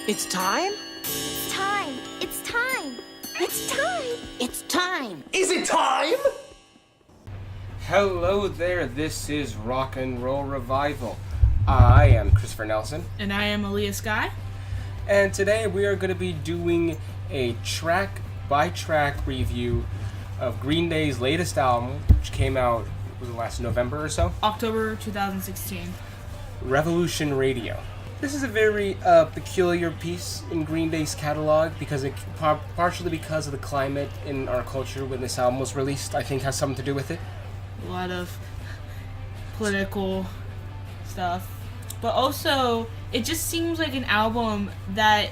It's time? It's time. It's time. It's time. It's time. Is it time? Hello there, this is Rock and Roll Revival. I am Christopher Nelson. And I am Aaliyah Sky. And today we are going to be doing a track-by-track review of Green Day's latest album, which came out, was it last November or so? October 2016. Revolution Radio. This is a very peculiar piece in Green Day's catalog because partially because of the climate in our culture when this album was released, I think has something to do with it. A lot of political stuff. But also, it just seems like an album that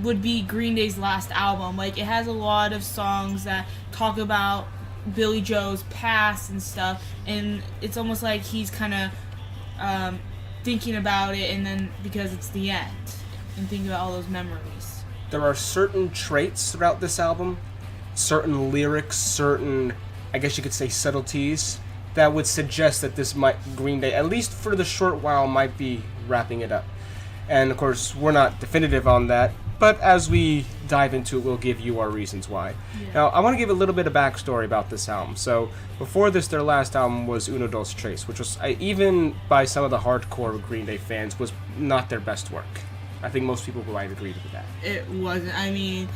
would be Green Day's last album. Like, it has a lot of songs that talk about Billie Joe's past and stuff, and it's almost like he's kind of thinking about it, and then because it's the end, and thinking about all those memories. There are certain traits throughout this album, certain lyrics, certain, I guess you could say, subtleties, that would suggest that this Green Day, at least for the short while, might be wrapping it up. And of course, we're not definitive on that, but as we dive into it, we'll give you our reasons why. Yeah. Now, I want to give a little bit of backstory about this album. So, before this, their last album was Uno Dos Tres, which was, even by some of the hardcore Green Day fans, was not their best work. I think most people might agree with that. It wasn't. I mean,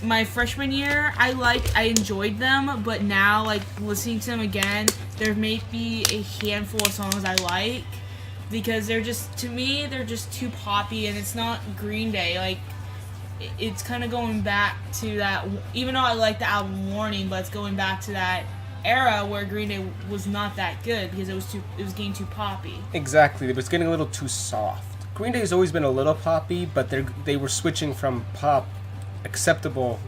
my freshman year, I enjoyed them, but now, like, listening to them again, there may be a handful of songs I like, because they're just, to me, they're just too poppy, and it's not Green Day. Like, it's kind of going back to that, even though I like the album Warning, but it's going back to that era where Green Day was not that good, because it was getting too poppy. Exactly, it was getting a little too soft. Green Day has always been a little poppy, but they were switching from pop acceptable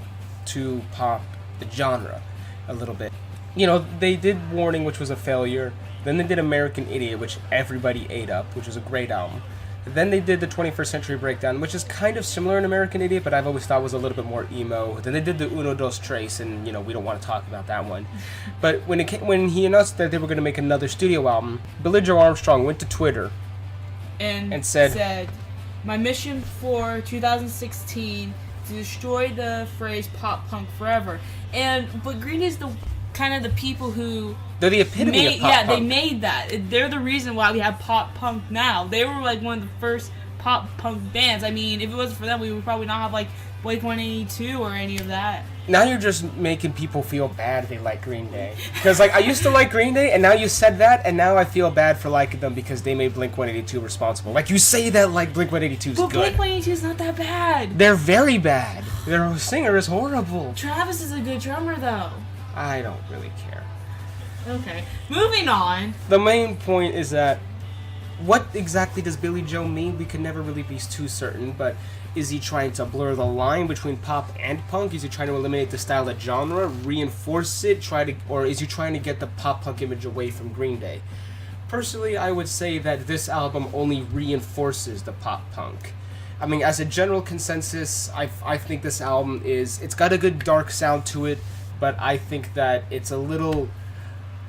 to pop the genre a little bit. You know, they did Warning, which was a failure. Then they did American Idiot, which everybody ate up, which was a great album. Then they did the 21st Century Breakdown, which is kind of similar in American Idiot, but I've always thought was a little bit more emo. Then they did the Uno Dos Tres, and, you know, we don't want to talk about that one. But when he announced that they were going to make another studio album, Billie Joe Armstrong went to Twitter and said, "My mission for 2016 to destroy the phrase pop punk forever." But Green Day's the kind of the people who... They're the epitome of pop punk. Yeah, they made that. They're the reason why we have pop punk now. They were like one of the first pop punk bands. I mean, if it wasn't for them, we would probably not have like Blink-182 or any of that. Now you're just making people feel bad they like Green Day. Because, like, I used to like Green Day, and now you said that, and now I feel bad for liking them because they made Blink-182 responsible. Like, you say that like Blink-182 is good. But Blink-182 is not that bad. They're very bad. Their singer is horrible. Travis is a good drummer, though. I don't really care. Okay, moving on. The main point is that, what exactly does Billie Joe mean? We can never really be too certain, but is he trying to blur the line between pop and punk? Is he trying to eliminate the style of genre, reinforce it, or is he trying to get the pop punk image away from Green Day? Personally, I would say that this album only reinforces the pop punk. I mean, as a general consensus, I think this album it's got a good dark sound to it, but I think that it's a little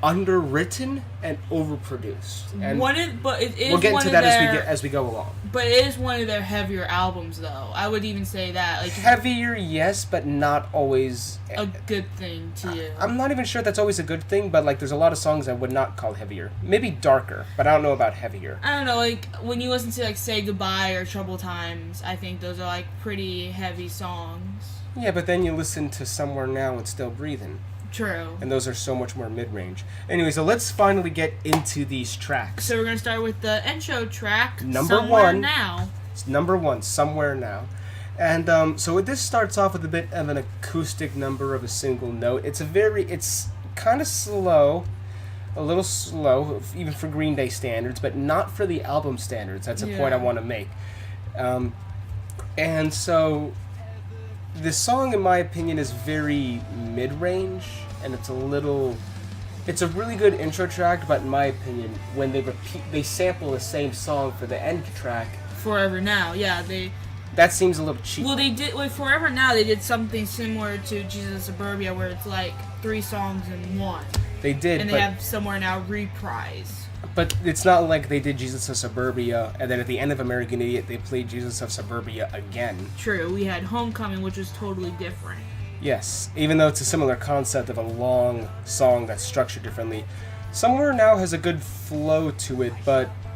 underwritten and overproduced. And we'll get into that as we go along. But it is one of their heavier albums, though. I would even say that. Like, heavier, yes, but not always a good thing to you. I'm not even sure that's always a good thing, but like, there's a lot of songs I would not call heavier. Maybe darker, but I don't know about heavier. I don't know, like, when you listen to like Say Goodbye or Troubled Times, I think those are like pretty heavy songs. Yeah, but then you listen to Somewhere Now and Still Breathing. True. And those are so much more mid-range. Anyway, so let's finally get into these tracks. So we're going to start with the intro track, Somewhere one. Now. It's number one, Somewhere Now. And so this starts off with a bit of an acoustic number of a single note. It's kind of slow, a little slow, even for Green Day standards, but not for the album standards. That's a point I want to make. And so... this song, in my opinion, is very mid-range, and it's a really good intro track, but in my opinion, when they sample the same song for the end track... Forever Now, yeah, that seems a little cheap. Well, they did, with Forever Now, they did something similar to Jesus of Suburbia, where it's like 3 songs in one. They did, and they have Somewhere Now Reprise. But it's not like they did Jesus of Suburbia, and then at the end of American Idiot, they played Jesus of Suburbia again. True, we had Homecoming, which was totally different. Yes, even though it's a similar concept of a long song that's structured differently. Somewhere Now has a good flow to it,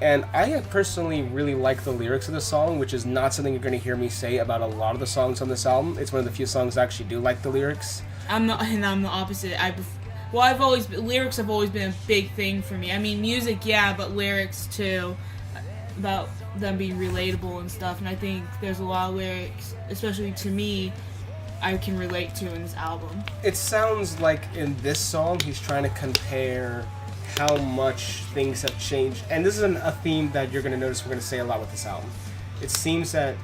and I personally really like the lyrics of the song, which is not something you're going to hear me say about a lot of the songs on this album. It's one of the few songs I actually do like the lyrics. I'm the opposite. Lyrics have always been a big thing for me. I mean, music, yeah, but lyrics too, about them being relatable and stuff. And I think there's a lot of lyrics, especially to me, I can relate to in this album. It sounds like in this song, he's trying to compare how much things have changed. And this is a theme that you're going to notice we're going to say a lot with this album. It seems that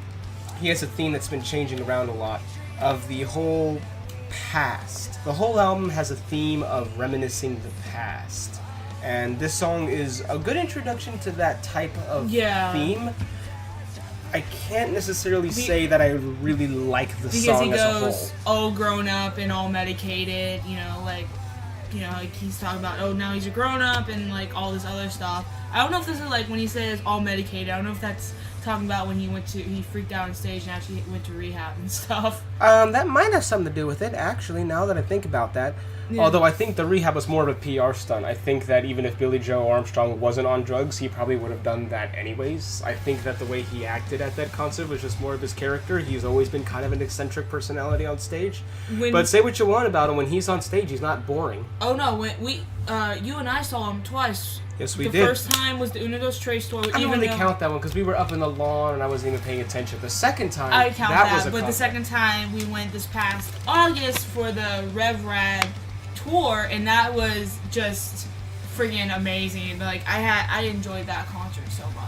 he has a theme that's been changing around a lot of the whole past. The whole album has a theme of reminiscing the past. And this song is a good introduction to that type of theme. I can't necessarily say that I really like the song as a whole. Because he goes all grown up and all medicated, like he's talking about, oh, now he's a grown up and like all this other stuff. I don't know if this is like when he says all medicated. I don't know if that's talking about when he freaked out on stage and actually went to rehab and stuff. That might have something to do with it, actually, now that I think about that. Yeah. Although I think the rehab was more of a PR stunt. I think that even if Billie Joe Armstrong wasn't on drugs, he probably would have done that anyways. I think that the way he acted at that concert was just more of his character. He's always been kind of an eccentric personality on stage. But say what you want about him, when he's on stage, he's not boring. Oh no, when you and I saw him twice. Yes, we did. The first time was the Uno Dos Tres store. I don't really count that one because we were up in the lawn and I wasn't even paying attention. The second time, I count that was a but concert. The second time we went this past August for the Rev Rad tour, and that was just friggin' amazing. Like I enjoyed that concert so much.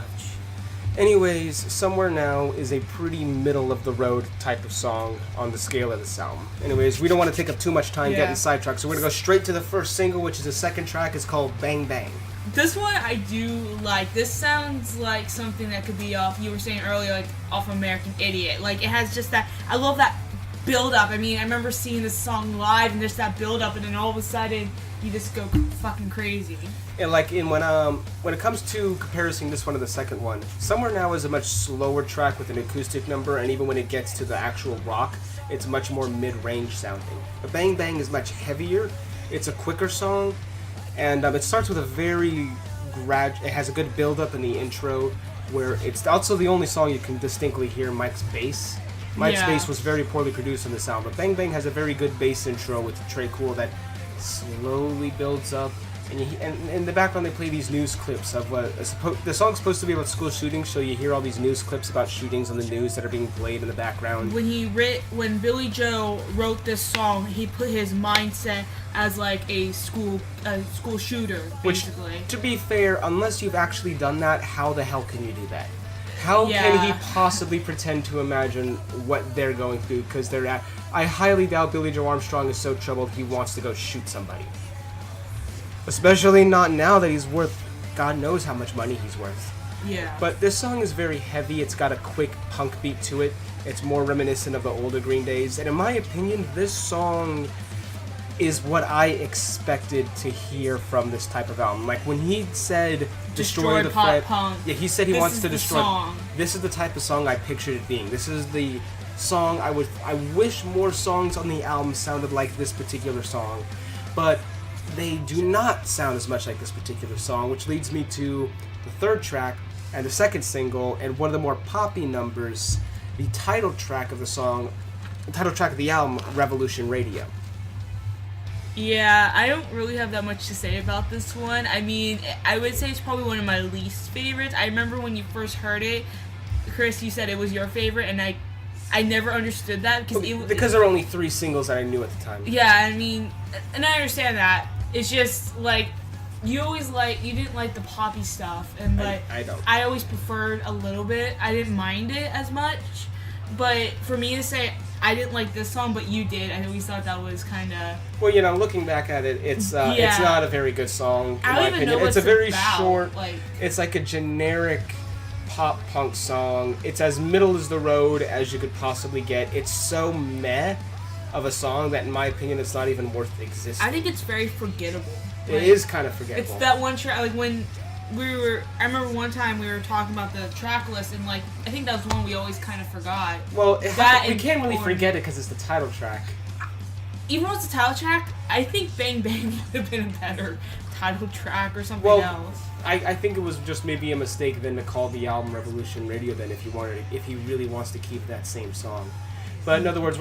Anyways, Somewhere Now is a pretty middle of the road type of song on the scale of this album. Anyways, we don't want to take up too much time getting sidetracked, so we're gonna go straight to the first single, which is the second track. It's called Bang Bang. This one I do like. This sounds like something that could be off, you were saying earlier, like off American Idiot. Like it has just that, I love that build up. I mean, I remember seeing this song live and just that build up, and then all of a sudden you just go fucking crazy. And like when it comes to comparison this one to the second one, Somewhere Now is a much slower track with an acoustic number, and even when it gets to the actual rock, it's much more mid-range sounding. But Bang Bang is much heavier. It's a quicker song. And it starts with a very it has a good build-up in the intro, where it's also the only song you can distinctly hear Mike's bass. Mike's bass was very poorly produced on this album, but Bang Bang has a very good bass intro with Trey Cool that slowly builds up. And in the background they play these news clips of the song's supposed to be about school shootings, so you hear all these news clips about shootings on the news that are being played in the background. When Billie Joe wrote this song, he put his mindset as like a school shooter, basically. Which, to be fair, unless you've actually done that, how the hell can you do that? How can he possibly pretend to imagine what they're going through? Because I highly doubt Billie Joe Armstrong is so troubled he wants to go shoot somebody. Especially not now that he's worth God knows how much money he's worth. Yeah. But this song is very heavy. It's got a quick punk beat to it. It's more reminiscent of the older Green Days. And in my opinion, this song is what I expected to hear from this type of album. Like when he said destroy the Fed, yeah, he said he wants to destroy. Song. This is the type of song I pictured it being. This is the song I wish more songs on the album sounded like this particular song. But they do not sound as much like this particular song, which leads me to the third track and the second single, and one of the more poppy numbers, the title track of the song, the title track of the album, Revolution Radio. Yeah, I don't really have that much to say about this one. I mean, I would say it's probably one of my least favorites. I remember when you first heard it, Chris, you said it was your favorite, and I never understood that because there were only 3 singles that I knew at the time. Yeah, I mean, and I understand that. It's just like you didn't like the poppy stuff, and I don't. I always preferred a little bit. I didn't mind it as much, but for me to say I didn't like this song, but you did, I always thought that was kind of. Well, looking back at it, it's not a very good song in my opinion. It's a very short. It's like a generic pop punk song. It's as middle as the road as you could possibly get. It's so meh of a song that, in my opinion, it's not even worth existing. I think it's very forgettable. It is kind of forgettable. It's that one track, like when I remember one time we were talking about the track list, and like I think that was one we always kind of forgot. Well, we can't really forget it because it's the title track. Even though it's the title track, I think Bang Bang would have been a better title track or something else. I think it was just maybe a mistake then to call the album Revolution Radio then if he really wants to keep that same song. But in other words,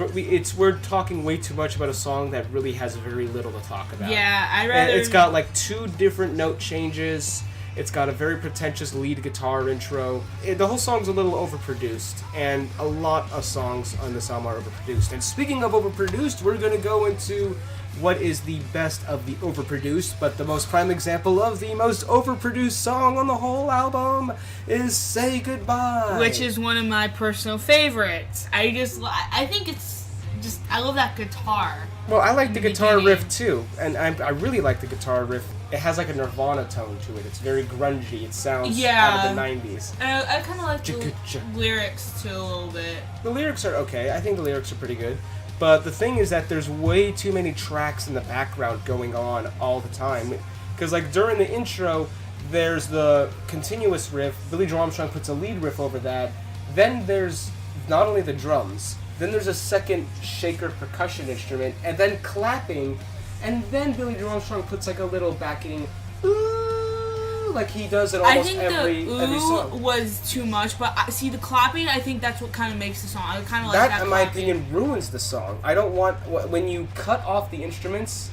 we're talking way too much about a song that really has very little to talk about. Yeah, I'd rather... It's got like 2 different note changes. It's got a very pretentious lead guitar intro. The whole song's a little overproduced, and a lot of songs on this album are overproduced. And speaking of overproduced, we're going to go into what is the best of the overproduced, but the most prime example of the most overproduced song on the whole album is Say Goodbye. Which is one of my personal favorites. I think it's just, I love that guitar. Well, I like the guitar riff too, and I really like the guitar riff. It has like a Nirvana tone to it. It's very grungy. It sounds out of the 90s. And I kind of like the lyrics too a little bit. The lyrics are okay. I think the lyrics are pretty good. But the thing is that there's way too many tracks in the background going on all the time. Because like during the intro, there's the continuous riff. Billie Joe Armstrong puts a lead riff over that. Then there's not only the drums, then there's a second shaker percussion instrument, and then clapping, and then Billie Joe Armstrong puts like a little backing ooh, like he does in almost every song. I think the ooh was too much, but see the clapping, I think that's what kind of makes the song. I kind of like that in my opinion, ruins the song. I don't want, when you cut off the instruments,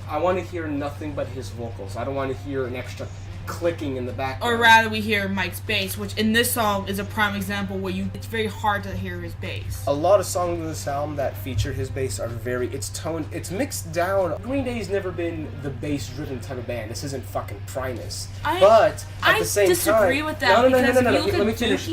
I want to hear nothing but his vocals. I don't want to hear an extra clicking in the background. Or rather, we hear Mike's bass, which in this song is a prime example where it's very hard to hear his bass. A lot of songs in this album that feature his bass are it's mixed down. Green Day's never been the bass-driven type of band. This isn't fucking Primus. But at the same time... I disagree with that. No.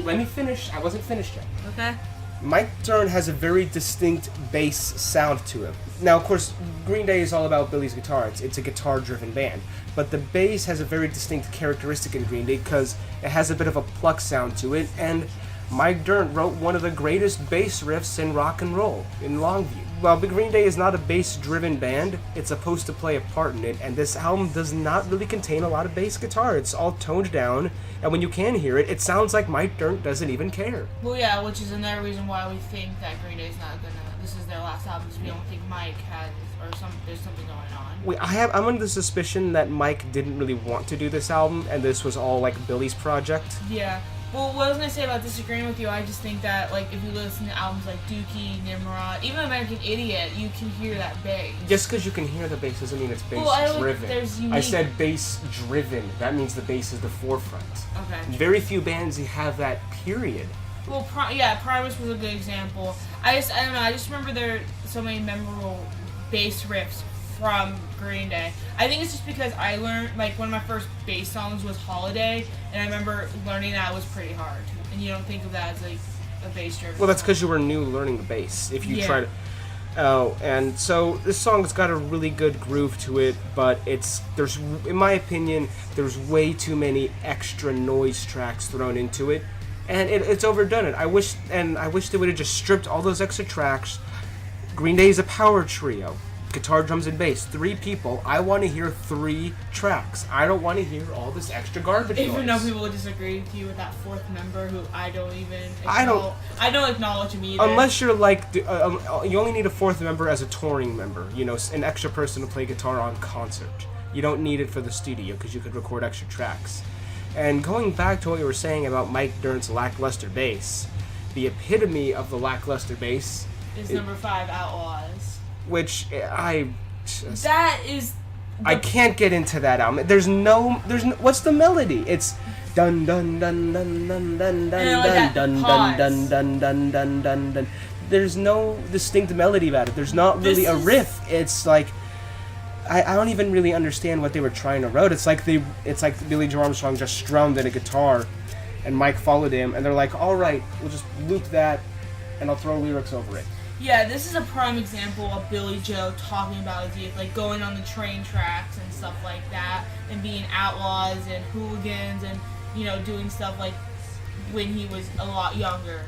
Let me finish. I wasn't finished yet. Okay. Mike Dirnt has a very distinct bass sound to him. Now, of course, Green Day is all about Billie's guitar. It's a guitar-driven band. But the bass has a very distinct characteristic in Green Day because it has a bit of a pluck sound to it, and Mike Dirnt wrote one of the greatest bass riffs in rock and roll, in Longview. While Green Day is not a bass-driven band, it's supposed to play a part in it, and this album does not really contain a lot of bass guitar. It's all toned down, and when you can hear it, it sounds like Mike Dirnt doesn't even care. Well, yeah, which is another reason why we think that Green Day's not gonna... This is their last album, because we don't think Mike has... there's something going on. I'm under the suspicion that Mike didn't really want to do this album, and this was all, like, Billie's project. Yeah. Well, what I was going to say about disagreeing with you, I just think that, like, if you listen to albums like Dookie, Nimrod, even American Idiot, you can hear that bass. Just because you can hear the bass doesn't mean it's bass-driven. I said bass-driven. That means the bass is the forefront. Okay. Very few bands have that, period. Well, Primus was a good example. I don't know, I just remember there are so many memorable bass riffs from Green Day. I think it's just because I learned, like, one of my first bass songs was Holiday, and I remember learning that was pretty hard. And you don't think of that as, like, a bass-driven Well, that's because you were new learning the bass. If you try to... Oh, and so this song's got a really good groove to it, but there's, in my opinion, there's way too many extra noise tracks thrown into it, and it's overdone it. I wish they would have just stripped all those extra tracks. Green Day is a power trio. Guitar, drums, and bass. 3 people. I want to hear 3 tracks. I don't want to hear all this extra garbage noise. Even though people would disagree with you with that 4th member who I don't acknowledge him either. Unless you're like, you only need a 4th member as a touring member. You know, an extra person to play guitar on concert. You don't need it for the studio because you could record extra tracks. And going back to what you were saying about Mike Dirnt's lackluster bass, the epitome of the lackluster bass is number 5, Outlaws. Which I can't get into that album. There's no what's the melody? It's dun dun dun dun dun dun dun dun dun dun dun dun dun dun dun. There's no distinct melody about it. There's not really a riff. It's like I don't even really understand what they were trying to write. It's like Billie Joe Armstrong just strummed in a guitar, and Mike followed him, and they're like, all right, we'll just loop that, and I'll throw lyrics over it. Yeah, this is a prime example of Billie Joe talking about his youth, like going on the train tracks and stuff like that, and being outlaws and hooligans and, you know, doing stuff like when he was a lot younger.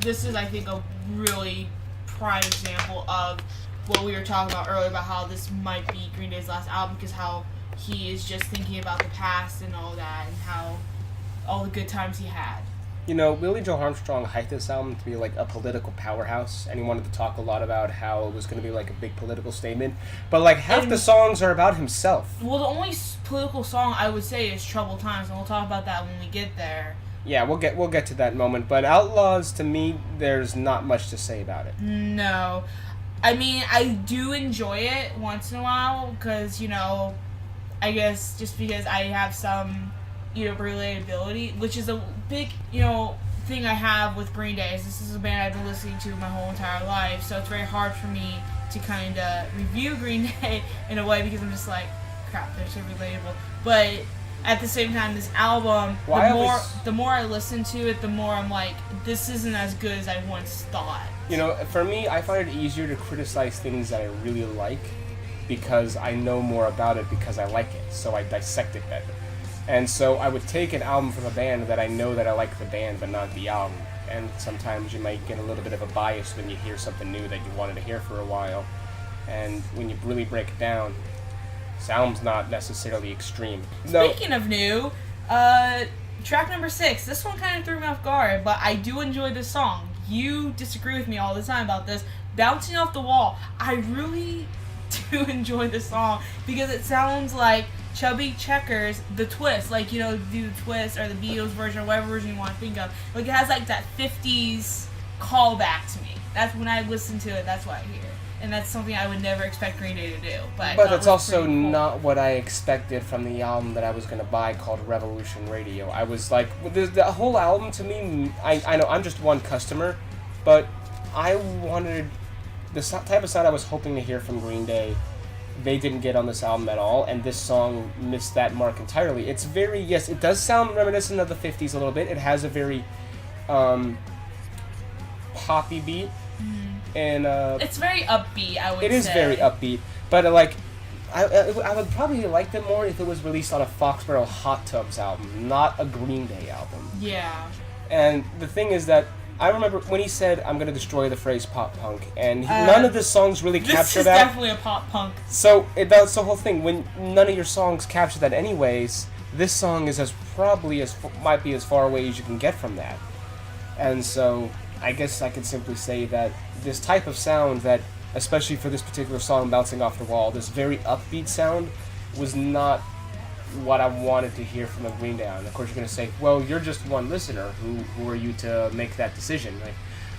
This is, I think, a really prime example of what we were talking about earlier about how this might be Green Day's last album because how he is just thinking about the past and all that and how all the good times he had. You know, Billie Joe Armstrong hyped this album to be like a political powerhouse, and he wanted to talk a lot about how it was going to be like a big political statement. But like half the songs are about himself. Well, the only political song I would say is "Troubled Times," and we'll talk about that when we get there. Yeah, we'll get to that moment. But Outlaws, to me, there's not much to say about it. No, I mean I do enjoy it once in a while because I guess just because I have some relatability, which is a big, thing I have with Green Day. Is this is a band I've been listening to my whole entire life, so it's very hard for me to kind of review Green Day in a way because I'm just like, crap, they're so relatable. But at the same time, this album, the more I listen to it, the more I'm like, this isn't as good as I once thought. For me, I find it easier to criticize things that I really like because I know more about it because I like it, so I dissect it better. And so I would take an album from a band that I know that I like the band but not the album. And sometimes you might get a little bit of a bias when you hear something new that you wanted to hear for a while. And when you really break it down, this album's not necessarily extreme. Speaking of new, track number 6. This one kind of threw me off guard, but I do enjoy this song. You disagree with me all the time about this. Bouncing Off the Wall. I really do enjoy this song because it sounds like Chubby Checkers, the twist, like, do the twist or the Beatles version or whatever version you want to think of. Like, it has like that 50s callback to me. That's when I listen to it, that's what I hear. And that's something I would never expect Green Day to do. But it's also cool. Not what I expected from the album that I was going to buy called Revolution Radio. I was like, the whole album to me, I know I'm just one customer, but I wanted the type of sound I was hoping to hear from Green Day. They didn't get on this album at all, and this song missed that mark entirely. It's very, yes, it does sound reminiscent of the 50s a little bit. It has a very poppy beat. And it's very upbeat, I would say. It is very upbeat, but I would probably like them more if it was released on a Foxborough Hot Tubs album, not a Green Day album. Yeah. And the thing is that I remember when he said, "I'm going to destroy the phrase pop punk," and none of the songs really capture that. This is definitely a pop punk. So that's the whole thing. When none of your songs capture that, anyways, this song is might be as far away as you can get from that. And so I guess I could simply say that this type of sound that, especially for this particular song, Bouncing Off the Wall, this very upbeat sound was not what I wanted to hear from a Green Day album. Of course, you're going to say, well, you're just one listener. Who are you to make that decision? Like,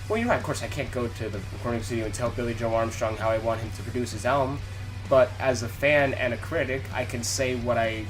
well, you're right. Of course, I can't go to the recording studio and tell Billie Joe Armstrong how I want him to produce his album. But as a fan and a critic, I can say what I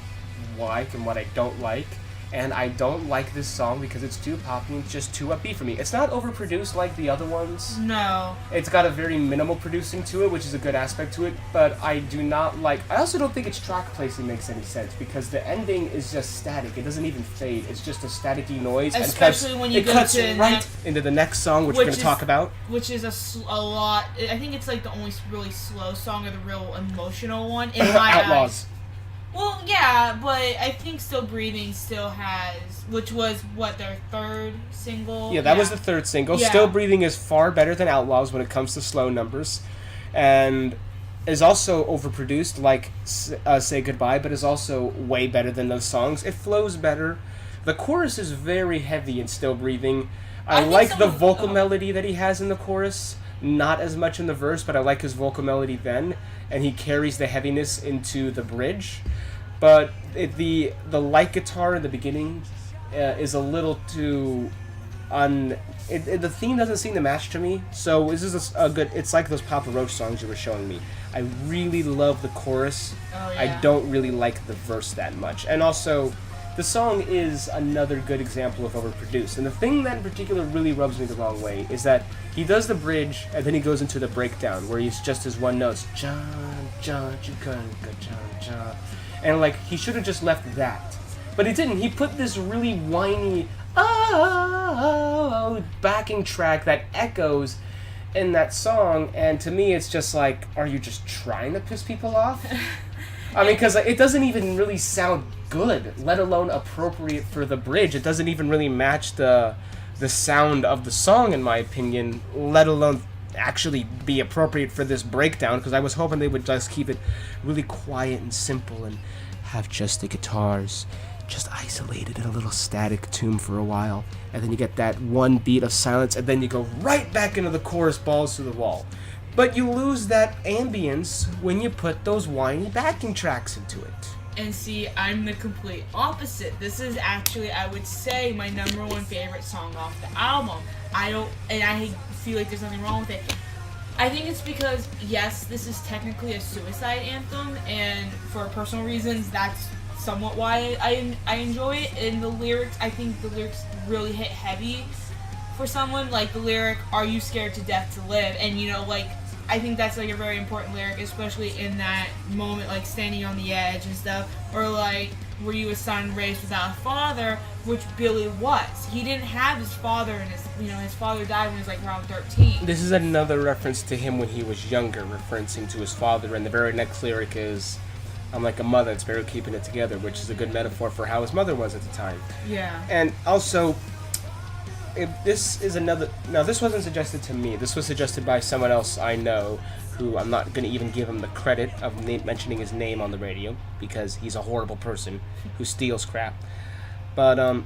like and what I don't like. And I don't like this song because it's too poppy and just too upbeat for me. It's not overproduced like the other ones. No. It's got a very minimal producing to it, which is a good aspect to it, but I do not like... I also don't think its track placing makes any sense because the ending is just static. It doesn't even fade. It's just a staticky noise. Especially when you go to right into the next song, which we're going to talk about. Which is a lot... I think it's like the only really slow song or the real emotional one in my Outlaws. eyes. Well, yeah, but I think Still Breathing still has, which was, their third single? Yeah, that was the third single. Yeah. Still Breathing is far better than Outlaws when it comes to slow numbers. And is also overproduced, like Say Goodbye, but is also way better than those songs. It flows better. The chorus is very heavy in Still Breathing. I like the vocal melody that he has in the chorus. Not as much in the verse, but I like his vocal melody then. And he carries the heaviness into the bridge. But the light guitar in the beginning is a little too the theme doesn't seem to match to me. So this is a good... It's like those Papa Roach songs you were showing me. I really love the chorus. Oh, yeah. I don't really like the verse that much. And also, the song is another good example of overproduced. And the thing that in particular really rubs me the wrong way is that he does the bridge and then he goes into the breakdown where he's just his one notes. John, John, you couldn't go, John, John. And like, he should have just left that. But he didn't. He put this really whiny backing track that echoes in that song, and to me it's just like, are you just trying to piss people off? I mean, because it doesn't even really sound good, let alone appropriate for the bridge. It doesn't even really match the sound of the song, in my opinion, let alone actually be appropriate for this breakdown, because I was hoping they would just keep it really quiet and simple and have just the guitars just isolated in a little static tune for a while, and then you get that one beat of silence, and then you go right back into the chorus balls to the wall. But you lose that ambience when you put those whiny backing tracks into it. And see, I'm the complete opposite. This is actually, I would say, my number one favorite song off the album. I feel like there's nothing wrong with it. I think it's because, yes, this is technically a suicide anthem, and for personal reasons, that's somewhat why I enjoy it. And the lyrics, I think the lyrics really hit heavy for someone. Like the lyric, "Are you scared to death to live?" And you know, like, I think that's like a very important lyric, especially in that moment, like standing on the edge and stuff. Or like, "Were you a son raised without a father?" Which Billie was. He didn't have his father, and his father died when he was like around 13. This is another reference to him when he was younger, referencing to his father, and the very next lyric is, "I'm like a mother, it's better keeping it together," which is a good metaphor for how his mother was at the time. Yeah. And also, if this is another... Now, this wasn't suggested to me. This was suggested by someone else I know, who I'm not going to even give him the credit of mentioning his name on the radio, because he's a horrible person who steals crap. But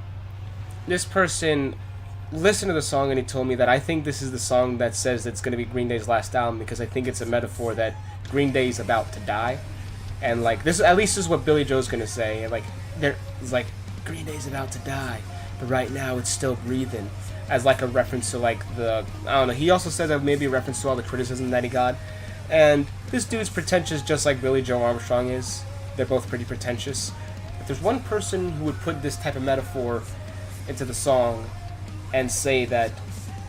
this person listened to the song, and he told me that I think this is the song that says it's going to be Green Day's last album, because I think it's a metaphor that Green Day's about to die. And like this, at least is what Billie Joe's gonna say. And like it's like Green Day's about to die, but right now it's still breathing, as like a reference to like the, I don't know. He also said that maybe a reference to all the criticism that he got. And this dude's pretentious, just like Billie Joe Armstrong is. They're both pretty pretentious. If there's one person who would put this type of metaphor into the song and say that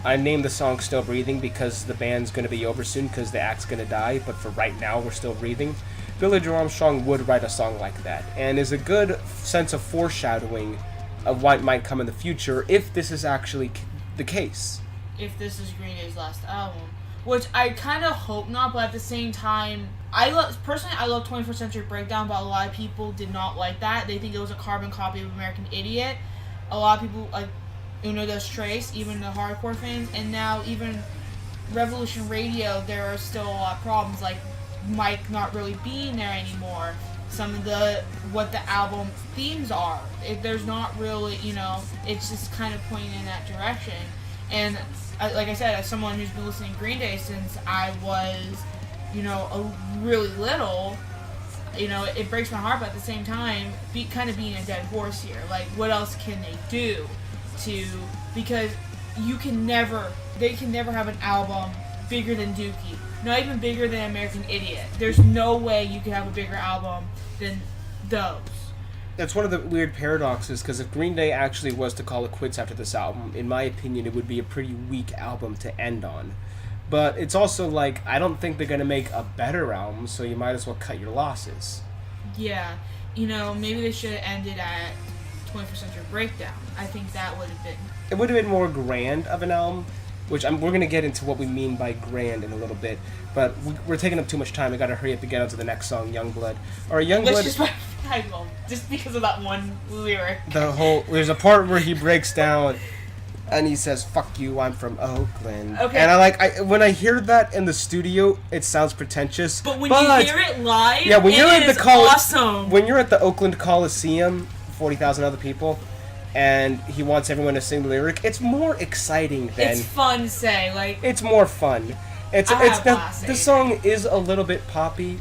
I named the song "Still Breathing" because the band's gonna be over soon because the act's gonna die, but for right now we're still breathing, Billie Joe Armstrong would write a song like that, and is a good sense of foreshadowing of what might come in the future if this is actually the case. If this is Green Day's last album. Which I kind of hope not, but at the same time, I love 21st Century Breakdown, but a lot of people did not like that. They think it was a carbon copy of American Idiot. A lot of people, like, Uno Dos Tres, even the hardcore fans, and now even Revolution Radio, there are still a lot of problems, like Mike not really being there anymore. Some of what the album themes are. There's not really, it's just kind of pointing in that direction. And like I said, as someone who's been listening to Green Day since I was, really little, it breaks my heart, but at the same time, kind of being a dead horse here. Like, what else can they do because they can never have an album bigger than Dookie. Not even bigger than American Idiot. There's no way you could have a bigger album than those. That's one of the weird paradoxes, because if Green Day actually was to call it quits after this album, in my opinion, it would be a pretty weak album to end on. But it's also like, I don't think they're going to make a better album, so you might as well cut your losses. Yeah. Maybe they should have ended at 21st Century Breakdown. I think that would have been... It would have been more grand of an album, which we're going to get into what we mean by grand in a little bit, but we're taking up too much time. I got to hurry up to get on to the next song, Youngblood. Or Youngblood... Just because of that one lyric. There's a part where he breaks down and he says, "Fuck you, I'm from Oakland." Okay. And when I hear that in the studio, it sounds pretentious. But when you hear it live, yeah, when you're at the awesome. When you're at the Oakland Coliseum, 40,000 other people, and he wants everyone to sing the lyric, it's more exciting than... It's fun to say, like... It's more fun. The song is a little bit poppy,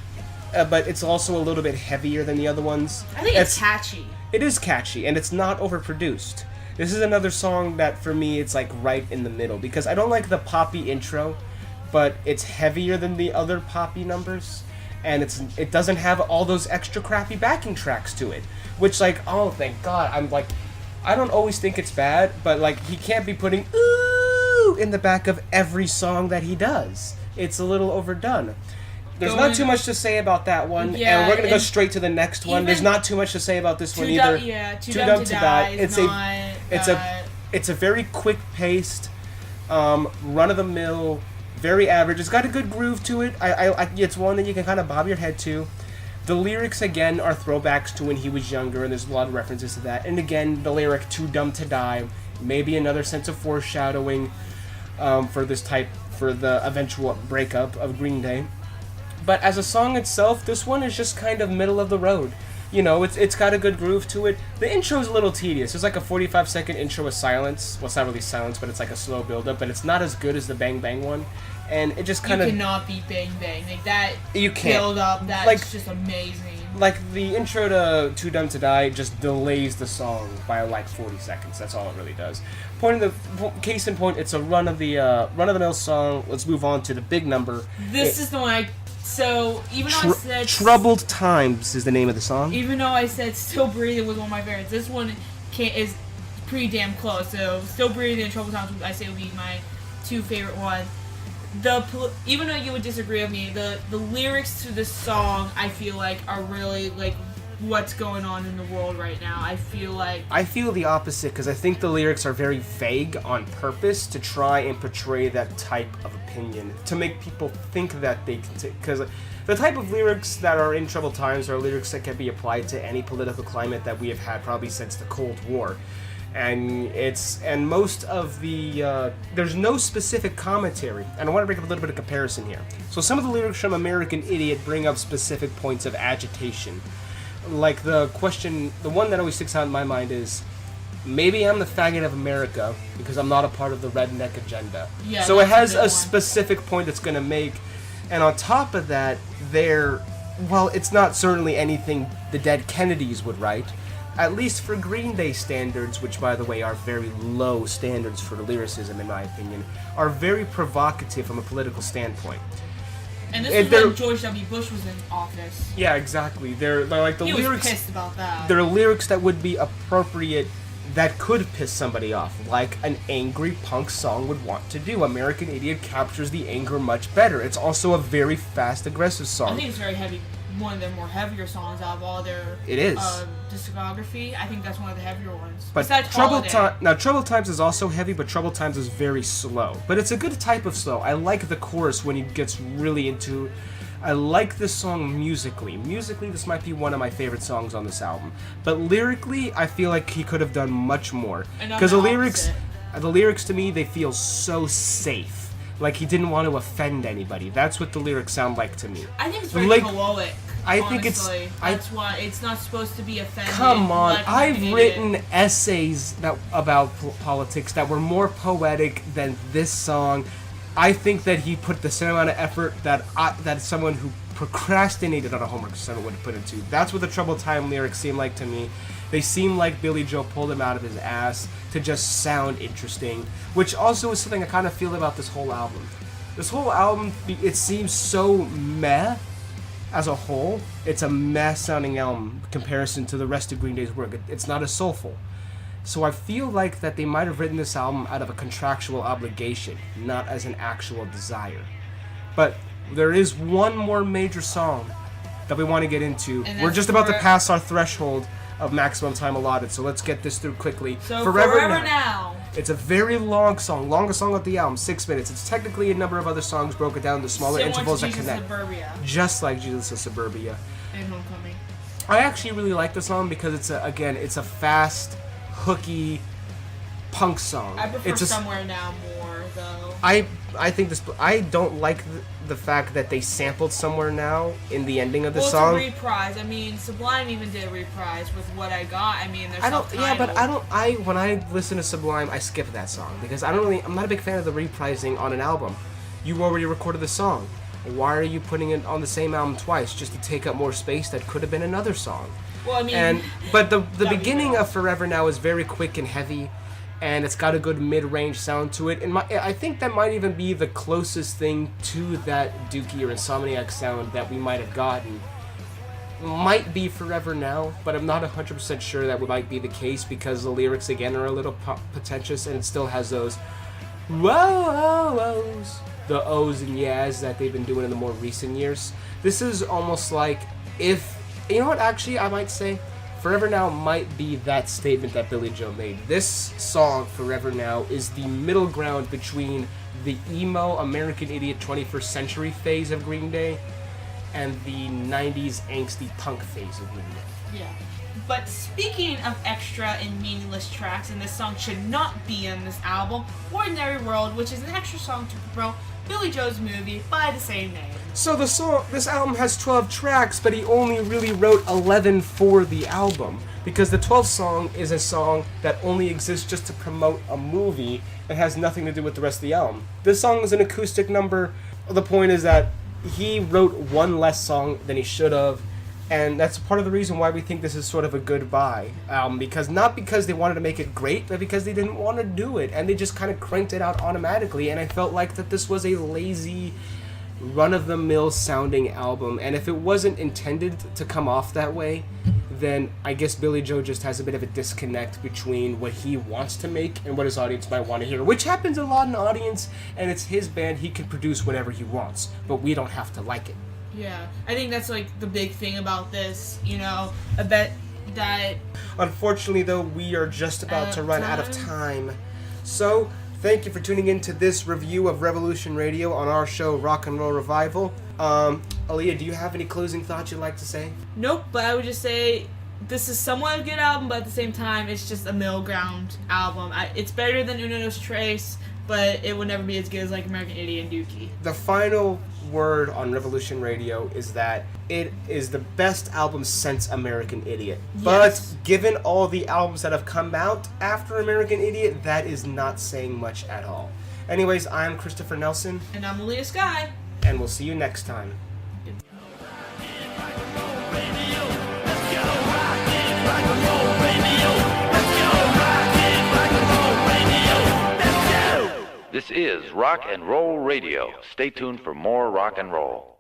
but it's also a little bit heavier than the other ones. I think it's catchy. It is catchy, and it's not overproduced. This is another song that, for me, it's like right in the middle, because I don't like the poppy intro, but it's heavier than the other poppy numbers, and it doesn't have all those extra crappy backing tracks to it, which, like, oh, thank God, I'm like, I don't always think it's bad, but, like, he can't be putting ooh in the back of every song that he does. It's a little overdone. There's not too much to say about that one, and we're going to go straight to the next one. There's not too much to say about this one either. Too Dumb to Die. It's a very quick-paced, run-of-the-mill, very average. It's got a good groove to it. It's one that you can kind of bob your head to. The lyrics, again, are throwbacks to when he was younger, and there's a lot of references to that. And again, the lyric, "Too Dumb to Die," maybe another sense of foreshadowing for this type for the eventual breakup of Green Day. But as a song itself, this one is just kind of middle of the road. You know, it's got a good groove to it. The intro's a little tedious. There's like a 45-second intro with silence. Well, it's not really silence, but it's like a slow build-up. But it's not as good as the Bang Bang one. And it just kind of... You cannot beat Bang Bang. Like, that you can't. build-up, that's like, just amazing. Like, the intro to Too Dumb to Die just delays the song by like 40 seconds. That's all it really does. Case in point, it's a run-of-the-mill song. Let's move on to the big number. This is the one So, even though I said... Troubled Times is the name of the song. Even though I said Still Breathing was one of my favorites, this one is pretty damn close. So, Still Breathing and Troubled Times, I say, would be my two favorite ones. Even though you would disagree with me, the lyrics to this song, I feel like, are really, like, what's going on in the world right now. I feel the opposite, because I think the lyrics are very vague on purpose to try and portray that type of opinion, to make people think that they can because the type of lyrics that are in Troubled Times are lyrics that can be applied to any political climate that we have had probably since the Cold War. And most of the there's no specific commentary, and I want to bring up a little bit of comparison here. So some of the lyrics from American Idiot bring up specific points of agitation. Like the one that always sticks out in my mind is, maybe I'm the faggot of America because I'm not a part of the redneck agenda. Yeah, so it has a specific point it's going to make, and on top of that, it's not certainly anything the dead Kennedys would write, at least for Green Day standards, which by the way are very low standards for lyricism in my opinion, are very provocative from a political standpoint. And this was when George W. Bush was in office. Yeah, exactly. They're like the lyrics. He was pissed about that. They're lyrics that would be appropriate, that could piss somebody off, like an angry punk song would want to do. American Idiot captures the anger much better. It's also a very fast, aggressive song. I think it's very heavy. One of their more heavier songs out of all their discography. I think that's one of the heavier ones. But Troubled Times is also heavy, but Troubled Times is very slow. But it's a good type of slow. I like the chorus when he gets really into... I like this song musically. Musically, this might be one of my favorite songs on this album. But lyrically, I feel like he could have done much more. Because the lyrics to me, they feel so safe. Like he didn't want to offend anybody. That's what the lyrics sound like to me. I think it's very heroic. That's why it's not supposed to be offending. Come on, I've written essays about politics that were more poetic than this song. I think that he put the same amount of effort that someone who procrastinated on a homework assignment would have put into. That's what the Troubled Time lyrics seem like to me. They seem like Billie Joe pulled him out of his ass to just sound interesting, which also is something I kind of feel about this whole album. This whole album, it seems so meh as a whole. It's a meh-sounding album in comparison to the rest of Green Day's work. It's not as soulful. So I feel like that they might have written this album out of a contractual obligation, not as an actual desire. But there is one more major song that we want to get into. We're just about to pass our threshold of maximum time allotted, so let's get this through quickly. So Forever Now. It's a very long song, longest song of the album, 6 minutes. It's technically a number of other songs broken down into smaller intervals that connect. Just like Jesus of Suburbia. And Homecoming. I actually really like the song because it's a fast, hooky punk song. I prefer Somewhere Now more, though. I think I don't like the fact that they sampled Somewhere Now in the ending of the song. It's a reprise. I mean, Sublime even did a reprise with What I Got. I mean, there's when I listen to Sublime, I skip that song because I'm not a big fan of the reprising on an album. You already recorded the song. Why are you putting it on the same album twice just to take up more space that could have been another song? Well, I mean, but the beginning of Forever Now is very quick and heavy, and it's got a good mid-range sound to it. And I think that might even be the closest thing to that Dookie or Insomniac sound that we might have gotten. Might be Forever Now, but I'm not 100% sure that might be the case because the lyrics again are a little pretentious, and it still has those whoa-oh-ohs, the O's and yeahs that they've been doing in the more recent years. This is almost like you know what, actually, I might say Forever Now might be that statement that Billie Joe made. This song, Forever Now, is the middle ground between the emo American Idiot 21st Century phase of Green Day and the 90s angsty punk phase of Green Day. Yeah. But speaking of extra and meaningless tracks, and this song should not be on this album, Ordinary World, which is an extra song to promote Billy Joe's movie by the same name. So this album has 12 tracks, but he only really wrote 11 for the album. Because the 12th song is a song that only exists just to promote a movie and has nothing to do with the rest of the album. This song is an acoustic number. The point is that he wrote one less song than he should have, and that's part of the reason why we think this is sort of a goodbye album. Because not because they wanted to make it great, but because they didn't want to do it, and they just kind of cranked it out automatically, and I felt like that this was a lazy, run-of-the-mill sounding album, and if it wasn't intended to come off that way, then I guess Billie Joe just has a bit of a disconnect between what he wants to make and what his audience might want to hear, which happens a lot in the audience, and it's his band, he can produce whatever he wants, but we don't have to like it. Yeah, I think that's like the big thing about this, you know, I bet that... Unfortunately, though, we are just about to run out of time. So, thank you for tuning in to this review of Revolution Radio on our show, Rock and Roll Revival. Aaliyah, do you have any closing thoughts you'd like to say? Nope, but I would just say this is somewhat a good album, but at the same time, it's just a middle ground album. It's better than Uno Dos Tres, but it would never be as good as like American Idiot and Dookie. The final word on Revolution Radio is that it is the best album since American Idiot. Yes. But given all the albums that have come out after American Idiot, that is not saying much at all. Anyways, I'm Christopher Nelson. And I'm Aaliyah Sky. And we'll see you next time. This is Rock and Roll Radio. Stay tuned for more rock and roll.